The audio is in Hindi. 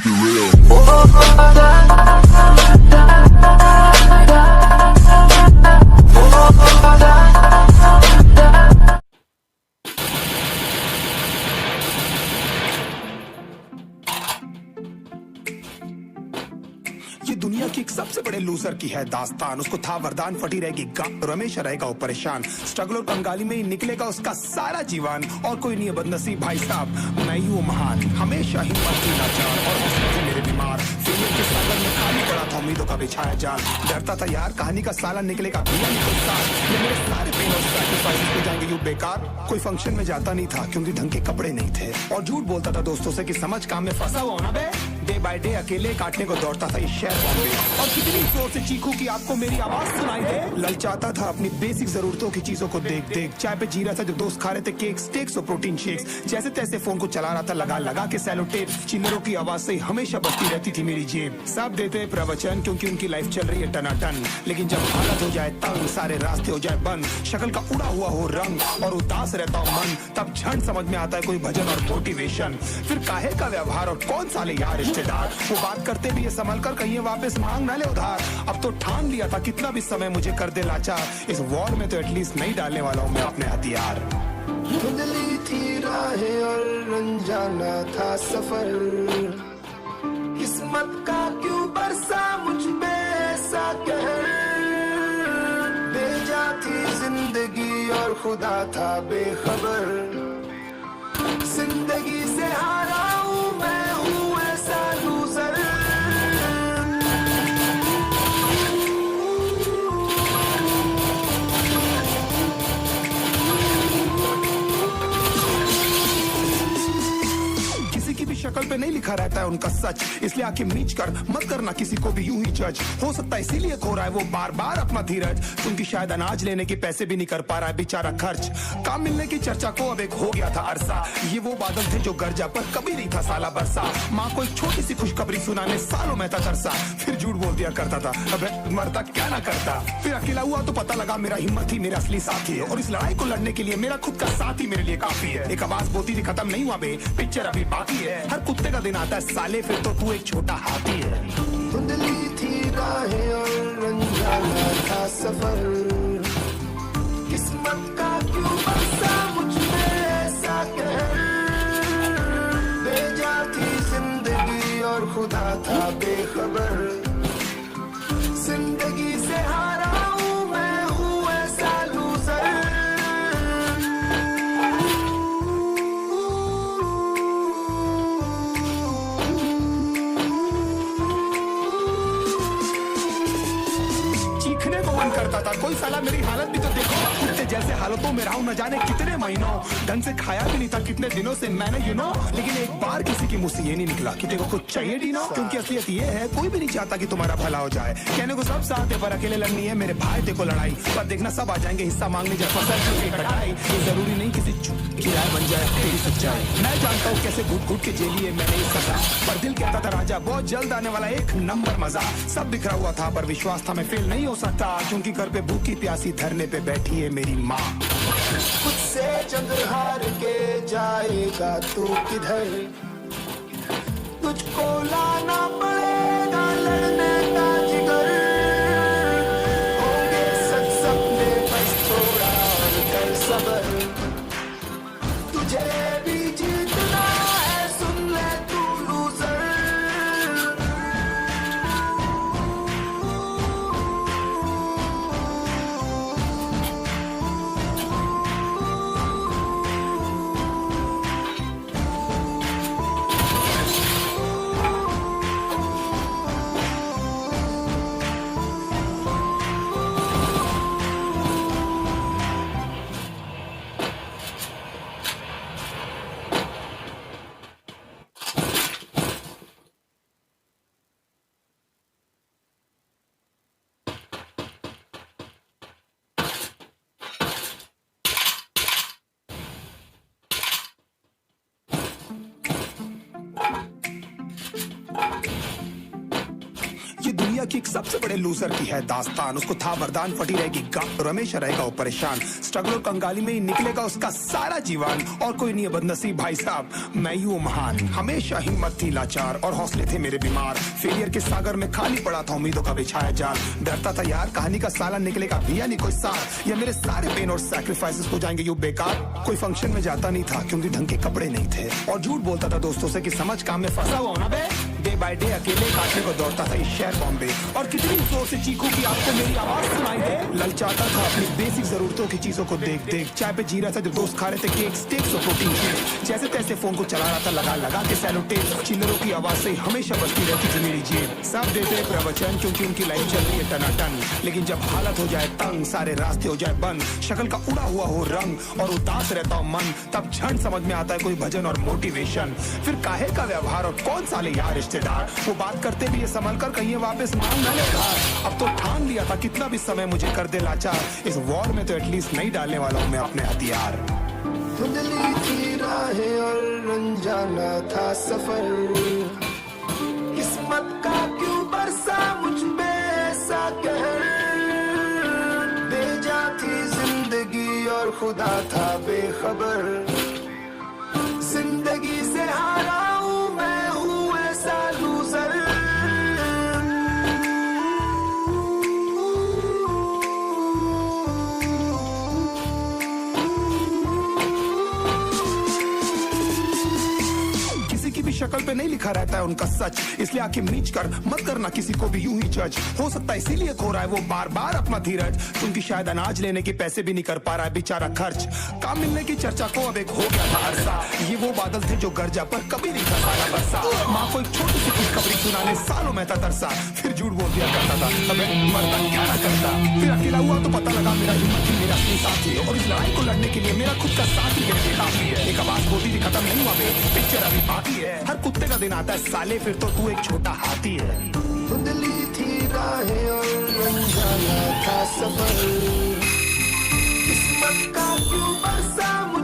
keep it real. ये दुनिया की एक सबसे बड़े लूजर की है दास्तान। उसको था वरदान, फटी रहेगी गांव, हमेशा रहेगा वो परेशान। स्ट्रगल और कंगाली में ही निकलेगा उसका सारा जीवन। और कोई नहीं है बदनसीब भाई साहब, मैं ही हूँ महान। हमेशा हिम्मत की लाचार और हौसले थे मेरे बीमार। फेलियर के सागर में खाली पड़ा था उम्मीदों का बिछाया जाल। डरता था यार कहानी का साला निकलेगा भैया निकल साल। ये मेरे सारे पेन और सैक्रिफाइसेस हो जाएंगे यूं बेकार। कोई फंक्शन में जाता नहीं था क्योंकि ढंग के कपड़े नहीं थे। और झूठ बोलता था दोस्तों से कि समझ काम में फंसा हुआ ना बे। डे बाय डे अकेले काटने को दौड़ता था ये शहर बॉम्बे। और कितनी जोर से चीखूं कि आपको मेरी आवाज सुनाई दे। ललचाता था अपनी बेसिक जरूरतों की चीजों को देख देख। चाय पे जी रहा था जो दोस्त खा रहे थे केक स्टेक्स और प्रोटीन शेक्स। जैसे तैसे फोन को चला रहा था लगा लगा के सैलो टेप। चिल्लरों की आवाज से हमेशा बजती रहती थी मेरी जेब। सब देते प्रवचन क्योंकि उनकी लाइफ चल रही है टनाटन। लेकिन जब हालत हो जाए तंग, सारे रास्ते हो जाए बंद, शक्ल का उड़ा हुआ हो रंग और उदास रहता हो मन, तब झंड समझ में आता है कोई भजन और मोटिवेशन। फिर काहे का व्यवहार और कौन साले यार रिश्तेदार। वो बात करते भी ये संभल कर कहीं वापस मांग ना ले उधार। अब तो ठान लिया था कितना भी समय मुझे कर दे लाचार। इस वॉर में तो एटलीस्ट नहीं डालने वाला हूँ मैं अपने हथियार। धुंधली थी राहें और अनजाना था सफर। किस्मत का क्यों बरसा मुझ पे ऐसा कहर। बेजा थी जिंदगी और खुदा था बेखबर। जिंदगी से हारा हूँ मैं हूँ ऐसा लूजर। की भी शक्ल पे नहीं लिखा रहता है उनका सच। इसलिए आंखें मीच कर मत करना किसी को भी यूं ही जज। हो सकता है इसीलिए खो रहा है वो बार बार अपना धीरज। क्योंकि शायद अनाज लेने के पैसे भी नहीं कर पा रहा है बेचारा खर्च। काम मिलने की चर्चा को अब एक हो गया था अरसा। ये वो बादल थे जो गरजा पर कभी नहीं था साला बरसा। माँ को एक छोटी सी खुशखबरी सुनाने सालों में था तरसा। फिर झूठ बोल दिया करता था अबे मरता क्या ना करता। फिर अकेला हुआ तो पता लगा मेरा हिम्मत ही मेरा असली साथी है। और इस लड़ाई को लड़ने के लिए मेरा खुद का साथ ही मेरे लिए काफी है। एक आवाज बोलती थी खत्म नहीं हुआ बे, पिक्चर अभी बाकी है। हर कुत्ते का दिन आता है साले, फिर तो तू एक छोटा हाथी है। धुंधली थी राहें और अनजाना था सफर। किस्मत का क्यों बरसा मुझ पे ऐसा कहर। बेजा थी जिंदगी और खुदा था बेखबर। जिंदगी से हारा हूँ मैं हूँ ऐसा लूजर। करता था कोई साला मेरी हालत भी तो देखो। कुत्ते जैसे हालतों में रहा हूं न जाने कितने महीनों। ढंग से खाया भी नहीं था कितने दिनों से मैंने लेकिन एक बार किसी की मुंह से ये नहीं निकला कि तेरे को कुछ चाहिए डीनो। क्योंकि असलियत ये है कोई भी नहीं चाहता कि तुम्हारा भला हो जाए। कहने को सब साथ है पर अकेले लड़नी है मेरे भाई देखो लड़ाई। पर देखना सब आ जाएंगे हिस्सा मांगने जब फसल की कटाई। ये जरूरी नहीं किसी किराए बन जाए तेरी सच्चाई। मैं जानता हूँ कैसे घुट घुट के जेली है मैंने इस सजा। पर दिल कहता था राजा बहुत जल्द आने वाला एक नंबर मजा। सब बिखरा हुआ था पर विश्वास था मैं फेल नहीं हो सकता। क्योंकि घर पे भूखी प्यासी धरने पे बैठी है मेरी माँ। खुद से चंद्रहार के जाएगा तू किधर। तुझको लाना पड़ेगा लड़ने का जिगर। होंगे सच सपने बस थोड़ा और कर सबर। तुझे भी जीतना है सुन ले तू लूजर। दुनिया की एक सबसे बड़े लूजर की है दास्तान। उसको था वरदान, फटी रहेगी गांठ और हमेशा रहेगा वो परेशान। स्ट्रगल और कंगाली में ही निकलेगा उसका सारा जीवन, और कोई नहीं है बदनसीब भाई साहब, मैं ही हूँ महान। हमेशा हिम्मत थी लाचार और हौसले थे मेरे बीमार। फेलियर के सागर में खाली पड़ा था उम्मीदों का बिछाया जाल। डरता था यार कहानी का साला निकलेगा भी या नहीं कोई साथ, या मेरे सारे पेन और सैक्रिफाइसेस हो जाएंगे यूं बेकार। कोई फंक्शन में जाता नहीं था क्योंकि ढंग के कपड़े नहीं थे, और झूठ बोलता था दोस्तों से कि समझ काम में फंसा हुआ ना बे। डे बाय डे अकेले काटने को दौड़ता था इस शहर बॉम्बे, और कितनी जोर से चीखूं कि आपको मेरी आवाज सुनाई दे। ललचाता था अपनी बेसिक जरूरतों की चीजों को देख देख। चाय पे जी रहा था जब दोस्त खा रहे थे केक, स्टेक्स और प्रोटीन शेक। जैसे तैसे फोन को चला रहा था लगा लगा के सैलो टेप। चिल्लरों की आवाज से हमेशा बजती रहती थी मेरी जेब। सब देते प्रवचन क्योंकि उनकी लाइफ चल रही है टनाटन, लेकिन जब हालत हो जाए तंग, सारे रास्ते हो जाए बंद, शक्ल का उड़ा हुआ हो रंग और उदास रहता हो मन, तब क्षण समझ में आता है कोई भजन और मोटिवेशन। फिर काहे का व्यवहार और कौन साले यार रिश्तेदार, वो बात करते भी ये संभल कर कहीं वापस मांग न ले उधार। अब तो ठान लिया था कितना भी समय मुझे कर दे लाचार, इस वॉर में तो एटलीस्ट नहीं डालने वाला हूँ मैं अपने हथियार। धुंधली थी राहें और अनजाना था सफर, किस्मत का क्यों बरसा मुझ पे ऐसा कहर। बेजा थी जिंदगी और खुदा था बेखबर, जिंदगी से हारा हूँ मैं हूँ ऐसा लूजर। शक्ल पे नहीं लिखा रहता है उनका सच, इसलिए आंखें मीच कर मत करना किसी को भी यूं ही जज। हो सकता है इसीलिए खो रहा है वो बार बार अपना धीरज, क्योंकि शायद अनाज लेने के पैसे भी नहीं कर पा रहा है बेचारा खर्च। काम मिलने की चर्चा को अब एक हो गया था अरसा, ये वो बादल थे जो गरजा पर कभी नहीं था सारा बरसा। माँ को एक छोटी सी खुशखबरी सुनाने सालों में था तरसा, फिर झूठ बोल दिया करता था अबे मरता क्या ना करता। फिर अकेला हुआ तो पता लगा मेरा हिम्मत ही मेरा असली साथी है, और इस लड़ाई को लड़ने के लिए मेरा खुद का साथ ही मेरे लिए काफी है। एक आवाज बोलती थी खत्म नहीं हुआ बे, पिक्चर अभी बाकी है। हर कुत्ते का दिन आता है साले, फिर तो तू एक छोटा हाथी है। धुंधली थी राहें और अनजाना था सफर, किस्मत का क्यों बरसा मुझ